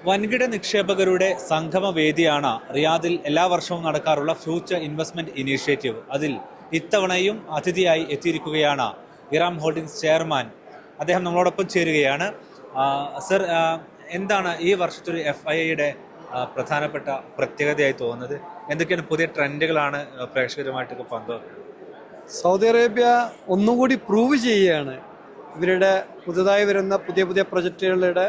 വൻകിട നിക്ഷേപകരുടെ സംഗമവേദിയാണ് റിയാദിൽ എല്ലാ വർഷവും നടക്കാറുള്ള ഫ്യൂച്ചർ ഇൻവെസ്റ്റ്മെന്റ് ഇനീഷ്യേറ്റീവ്. അതിൽ ഇത്തവണയും അതിഥിയായി എത്തിയിരിക്കുകയാണ് ഇറാം ഹോൾഡിംഗ്സ് ചെയർമാൻ. അദ്ദേഹം നമ്മളോടൊപ്പം ചേരുകയാണ്. സർ, എന്താണ് ഈ വർഷത്തെ ഒരു FIIയുടെ പ്രധാനപ്പെട്ട പ്രത്യേകതയായി തോന്നുന്നത്? എന്തൊക്കെയാണ് പുതിയ ട്രെൻഡുകളാണ് പ്രേക്ഷകരുമായിട്ടൊക്കെ പങ്കുവെക്കുന്നത്? സൗദി അറേബ്യ ഒന്നുകൂടി പ്രൂവ് ചെയ്യുകയാണ് ഇവരുടെ പുതുതായി വരുന്ന പുതിയ പുതിയ പ്രൊജക്റ്റുകളുടെ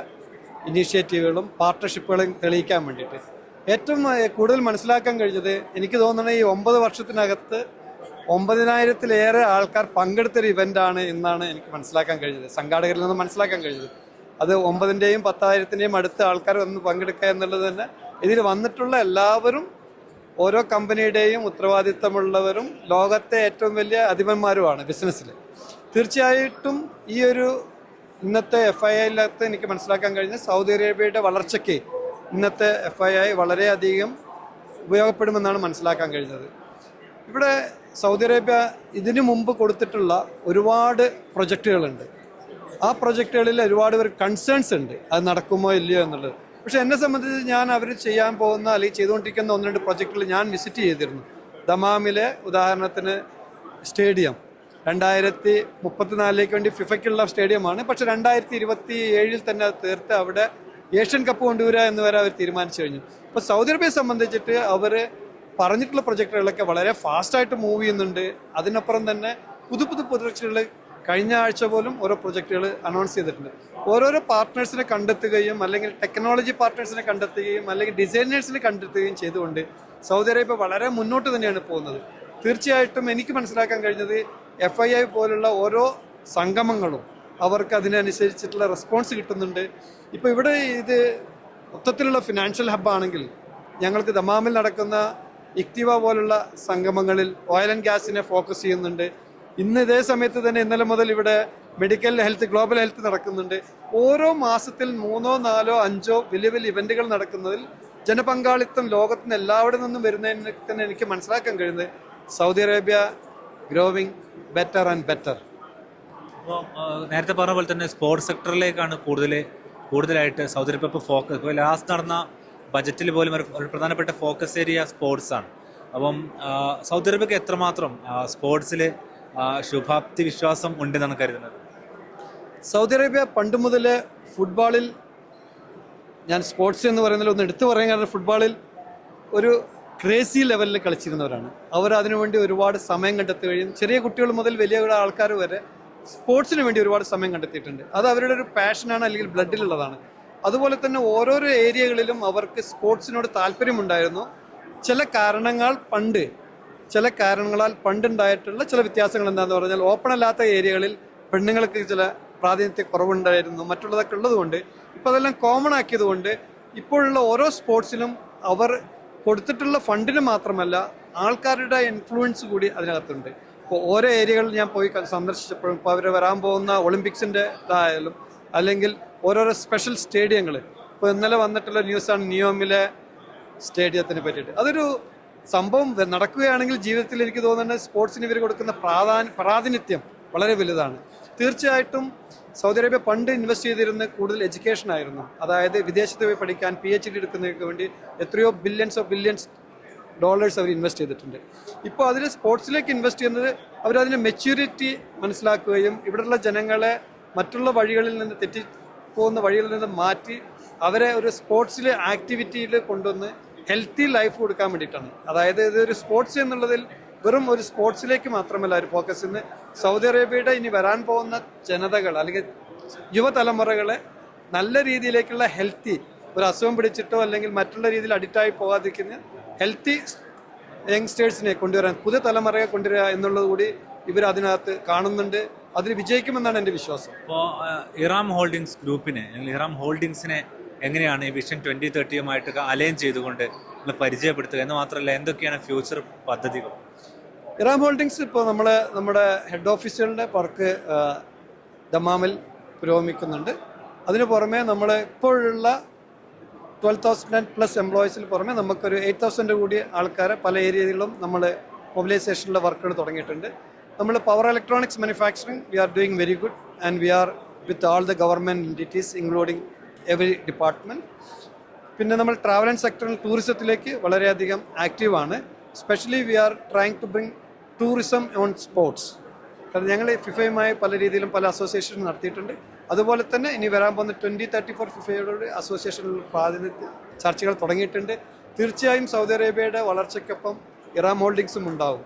ഇനീഷ്യേറ്റീവുകളും പാർട്ട്ണർഷിപ്പുകളും തെളിയിക്കാൻ വേണ്ടിയിട്ട്. ഏറ്റവും കൂടുതൽ മനസ്സിലാക്കാൻ കഴിഞ്ഞത് എനിക്ക് തോന്നുന്നത് ഈ 9 വർഷത്തിനകത്ത് 9,000-ലേറെ ആൾക്കാർ പങ്കെടുത്തൊരു ഇവൻ്റാണ് എന്നാണ് എനിക്ക് മനസ്സിലാക്കാൻ കഴിഞ്ഞത്, സംഘാടകരിൽ നിന്ന് മനസ്സിലാക്കാൻ കഴിഞ്ഞത്. അത് 9,000-ൻ്റെയും 10,000-ൻ്റെയും അടുത്ത ആൾക്കാർ വന്ന് പങ്കെടുക്കുക എന്നുള്ളത് തന്നെ ഇതിൽ വന്നിട്ടുള്ള എല്ലാവരും ഓരോ കമ്പനിയുടെയും ഉത്തരവാദിത്തമുള്ളവരും ലോകത്തെ ഏറ്റവും വലിയ അധിപന്മാരുമാണ് ബിസിനസ്സിൽ. തീർച്ചയായിട്ടും ഈ ഒരു ഇന്നത്തെ FIIയിലകത്ത് എനിക്ക് മനസ്സിലാക്കാൻ കഴിഞ്ഞത് സൗദി അറേബ്യയുടെ വളർച്ചയ്ക്ക് ഇന്നത്തെ FII വളരെയധികം ഉപയോഗപ്പെടുമെന്നാണ് മനസ്സിലാക്കാൻ കഴിഞ്ഞത്. ഇവിടെ സൗദി അറേബ്യ ഇതിനു മുമ്പ് കൊടുത്തിട്ടുള്ള ഒരുപാട് പ്രൊജക്റ്റുകളുണ്ട്. ആ പ്രൊജക്റ്റുകളിൽ ഒരുപാട് പേർക്ക് കൺസേൺസ് ഉണ്ട്, അത് നടക്കുമോ ഇല്ലയോ എന്നുള്ളത്. പക്ഷെ എന്നെ സംബന്ധിച്ച് ഞാൻ അവർ ചെയ്യാൻ പോകുന്ന അല്ലെങ്കിൽ ചെയ്തുകൊണ്ടിരിക്കുന്ന 1-2 പ്രൊജക്റ്റുകൾ ഞാൻ വിസിറ്റ് ചെയ്തിരുന്നു. ദമാമിലെ ഉദാഹരണത്തിന് സ്റ്റേഡിയം 2034 വേണ്ടി ഫിഫയ്ക്കുള്ള സ്റ്റേഡിയമാണ്. പക്ഷെ 2027 തന്നെ അത് തീർത്ത് അവിടെ ഏഷ്യൻ കപ്പ് കൊണ്ടുവരിക എന്ന് വരെ അവർ തീരുമാനിച്ചു കഴിഞ്ഞു. അപ്പോൾ സൗദി അറേബ്യയെ സംബന്ധിച്ചിട്ട് അവർ പറഞ്ഞിട്ടുള്ള പ്രൊജക്റ്റുകളൊക്കെ വളരെ ഫാസ്റ്റായിട്ട് മൂവ് ചെയ്യുന്നുണ്ട്. അതിനപ്പുറം തന്നെ പുതു പ്രൊജക്റ്റുകൾ കഴിഞ്ഞ ആഴ്ച പോലും ഓരോ പ്രൊജക്റ്റുകൾ അനൗൺസ് ചെയ്തിട്ടുണ്ട്. ഓരോരോ പാർട്ട്നേഴ്സിനെ കണ്ടെത്തുകയും അല്ലെങ്കിൽ ടെക്നോളജി പാർട്ട്നേഴ്സിനെ കണ്ടെത്തുകയും അല്ലെങ്കിൽ ഡിസൈനേഴ്സിനെ കണ്ടെത്തുകയും ചെയ്തുകൊണ്ട് സൗദി അറേബ്യ വളരെ മുന്നോട്ട് തന്നെയാണ് പോകുന്നത്. തീർച്ചയായിട്ടും എനിക്ക് മനസ്സിലാക്കാൻ കഴിഞ്ഞത് FII പോലുള്ള ഓരോ സംഗമങ്ങളും അവർക്ക് അതിനനുസരിച്ചിട്ടുള്ള റെസ്പോൺസ് കിട്ടുന്നുണ്ട്. ഇപ്പോൾ ഇവിടെ ഇത് മൊത്തത്തിലുള്ള ഫിനാൻഷ്യൽ ഹബ്ബാണെങ്കിൽ ഞങ്ങൾക്ക് ദമാമിൽ നടക്കുന്ന ഇക്തിവ പോലുള്ള സംഗമങ്ങളിൽ ഓയിൽ ആൻഡ് ഗ്യാസിനെ ഫോക്കസ് ചെയ്യുന്നുണ്ട്. ഇന്ന് ഇതേ സമയത്ത് തന്നെ ഇന്നലെ മുതൽ ഇവിടെ മെഡിക്കൽ ഹെൽത്ത്, ഗ്ലോബൽ ഹെൽത്ത് നടക്കുന്നുണ്ട്. ഓരോ മാസത്തിൽ 3, 4, 5 വലിയ വലിയ ഇവന്റുകൾ നടക്കുന്നതിൽ ജനപങ്കാളിത്തം ലോകത്തിന് എല്ലാവിടെ നിന്നും വരുന്നതിന് തന്നെ എനിക്ക് മനസ്സിലാക്കാൻ കഴിയുന്നത് Saudi Arabia growing better and better. അപ്പോൾ നേരത്തെ പറഞ്ഞ പോലെ തന്നെ സ്പോർട്സ് സെക്ടറിലേക്കാണ് കൂടുതലായിട്ട് സൗദി അറേബ്യ ഇപ്പോൾ ഫോക്കസ്. ഇപ്പോൾ ലാസ്റ്റ് നടന്ന ബജറ്റിൽ പോലും ഒരു പ്രധാനപ്പെട്ട ഫോക്കസ് ഏരിയ സ്പോർട്സ് ആണ്. അപ്പം സൗദി അറേബ്യക്ക് എത്രമാത്രം സ്പോർട്സിൽ ശുഭാപ്തി വിശ്വാസം ഉണ്ടെന്നാണ് കരുതുന്നത്? സൗദി അറേബ്യ പണ്ട് മുതലേ ഫുട്ബോളിൽ, ഞാൻ സ്പോർട്സ് എന്ന് പറയുന്നതിൽ ഒന്ന് എടുത്തു പറയാൻ കാരണം ഫുട്ബോളിൽ ഒരു ക്രേസി ലെവലിൽ കളിച്ചിരുന്നവരാണ്. അവർ അതിനുവേണ്ടി ഒരുപാട് സമയം കണ്ടെത്തുകയും ചെറിയ കുട്ടികൾ മുതൽ വലിയ ആൾക്കാർ വരെ സ്പോർട്സിന് വേണ്ടി ഒരുപാട് സമയം കണ്ടെത്തിയിട്ടുണ്ട്. അത് അവരുടെ ഒരു പാഷനാണ്, അല്ലെങ്കിൽ ബ്ലഡിലുള്ളതാണ്. അതുപോലെ തന്നെ ഓരോരോ ഏരിയകളിലും അവർക്ക് സ്പോർട്സിനോട് താല്പര്യമുണ്ടായിരുന്നു. ചില കാരണങ്ങളാൽ പണ്ടുണ്ടായിട്ടുള്ള ചില വ്യത്യാസങ്ങൾ എന്താണെന്ന് പറഞ്ഞാൽ ഓപ്പൺ അല്ലാത്ത ഏരിയകളിൽ പെണ്ണുങ്ങൾക്ക് ചില പ്രാതിനിധ്യ കുറവുണ്ടായിരുന്നു, മറ്റുള്ളതൊക്കെ ഉള്ളതുകൊണ്ട് ഇപ്പോൾ അതെല്ലാം കോമൺ ആക്കിയതുകൊണ്ട് ഇപ്പോഴുള്ള ഓരോ സ്പോർട്സിലും അവർ കൊടുത്തിട്ടുള്ള ഫണ്ടിന് മാത്രമല്ല ആൾക്കാരുടെ ഇൻഫ്ലുവൻസ് കൂടി അതിനകത്തുണ്ട്. ഇപ്പോൾ ഓരോ ഏരിയകളിൽ ഞാൻ പോയി സന്ദർശിച്ചപ്പോഴും ഇപ്പോൾ അവർ വരാൻ പോകുന്ന ഒളിമ്പിക്സിൻ്റെ ഇതായാലും അല്ലെങ്കിൽ ഓരോരോ സ്പെഷ്യൽ സ്റ്റേഡിയങ്ങൾ, ഇപ്പോൾ ഇന്നലെ വന്നിട്ടുള്ള ന്യൂസാണ് നിയോമിലെ സ്റ്റേഡിയത്തിനെ പറ്റിയിട്ട്. അതൊരു സംഭവം നടക്കുകയാണെങ്കിൽ ജീവിതത്തിൽ എനിക്ക് തോന്നുന്നത് സ്പോർട്സിന് ഇവർ കൊടുക്കുന്ന പ്രാതിനിധ്യം വളരെ വലുതാണ്. തീർച്ചയായിട്ടും സൗദി അറേബ്യ പണ്ട് ഇൻവെസ്റ്റ് ചെയ്തിരുന്നത് കൂടുതൽ എഡ്യൂക്കേഷൻ ആയിരുന്നു. അതായത് വിദേശത്ത് പോയി പഠിക്കാൻ PhD എടുക്കുന്നതിന് വേണ്ടി എത്രയോ ബില്യൺസ് ഡോളേഴ്സ് അവർ ഇൻവെസ്റ്റ് ചെയ്തിട്ടുണ്ട്. ഇപ്പോൾ അതിൽ സ്പോർട്സിലേക്ക് ഇൻവെസ്റ്റ് ചെയ്യുന്നത് അവരതിൻ്റെ മെച്യൂരിറ്റി മനസ്സിലാക്കുകയും ഇവിടെയുള്ള ജനങ്ങളെ മറ്റുള്ള വഴികളിൽ നിന്ന് തെറ്റിപ്പോകുന്ന വഴികളിൽ നിന്ന് മാറ്റി അവരെ ഒരു സ്പോർട്സിലെ ആക്ടിവിറ്റിയിൽ കൊണ്ടുവന്ന് ഹെൽത്തി ലൈഫ് കൊടുക്കാൻ വേണ്ടിയിട്ടാണ്. അതായത് ഇതൊരു സ്പോർട്സ് എന്നുള്ളതിൽ വെറും ഒരു സ്പോർട്സിലേക്ക് മാത്രമല്ല ഒരു ഫോക്കസ് ചെയ്യുന്നത്. സൗദി അറേബ്യയുടെ ഇനി വരാൻ പോകുന്ന ജനതകൾ അല്ലെങ്കിൽ യുവതലമുറകളെ നല്ല രീതിയിലേക്കുള്ള ഹെൽത്തി, ഒരു അസുഖം പിടിച്ചിട്ടോ അല്ലെങ്കിൽ മറ്റുള്ള രീതിയിൽ അഡിക്റ്റായി പോകാതിരിക്കുന്ന ഹെൽത്തി യങ്സ്റ്റേഴ്സിനെ കൊണ്ടുവരാൻ, പുതിയ തലമുറയെ കൊണ്ടുവരിക എന്നുള്ളത് കൂടി ഇവർ അതിനകത്ത് കാണുന്നുണ്ട്. അതിൽ വിജയിക്കുമെന്നാണ് എൻ്റെ വിശ്വാസം. അപ്പോൾ ഇറാം ഹോൾഡിംഗ്സ് ഗ്രൂപ്പിനെ അല്ലെങ്കിൽ ഇറാം ഹോൾഡിംഗ്സിനെ എങ്ങനെയാണ് ഈ വിഷൻ 2030 അലൈൻ ചെയ്തുകൊണ്ട് പരിചയപ്പെടുത്തുക എന്ന് മാത്രമല്ല, എന്തൊക്കെയാണ് ഫ്യൂച്ചർ പദ്ധതികൾ? ഇറാം ഹോൾഡിംഗ്സ് ഇപ്പോൾ നമ്മുടെ ഹെഡ് ഓഫീസുകളുടെ വർക്ക് ദമാമിൽ പുരോഗമിക്കുന്നുണ്ട്. അതിന് പുറമെ നമ്മൾ ഇപ്പോഴുള്ള 12,000+ എംപ്ലോയീസിന് പുറമെ നമുക്കൊരു 8,000 കൂടി ആൾക്കാരെ പല ഏരിയകളിലും നമ്മൾ മൊബിലൈസേഷനിലെ വർക്കുകൾ തുടങ്ങിയിട്ടുണ്ട്. നമ്മൾ power electronics manufacturing we are doing very good and we are with all the government entities including every department. പിന്നെ നമ്മൾ ട്രാവൽ ആൻഡ് സെക്ടറിൽ ടൂറിസത്തിലേക്ക് വളരെയധികം ആക്റ്റീവാണ്. Specially we are trying to bring tourism on sports. കാരണം ഞങ്ങൾ ഫിഫയുമായി പല രീതിയിലും പല അസോസിയേഷൻ നടത്തിയിട്ടുണ്ട്. അതുപോലെ തന്നെ ഇനി വരാൻ പോകുന്ന 2034 ഫിഫയോട് അസോസിയേഷനിൽ ചർച്ചകൾ തുടങ്ങിയിട്ടുണ്ട്. തീർച്ചയായും സൗദി അറേബ്യയുടെ വളർച്ചയ്ക്കൊപ്പം ഇറാം ഹോൾഡിങ്സും ഉണ്ടാവും.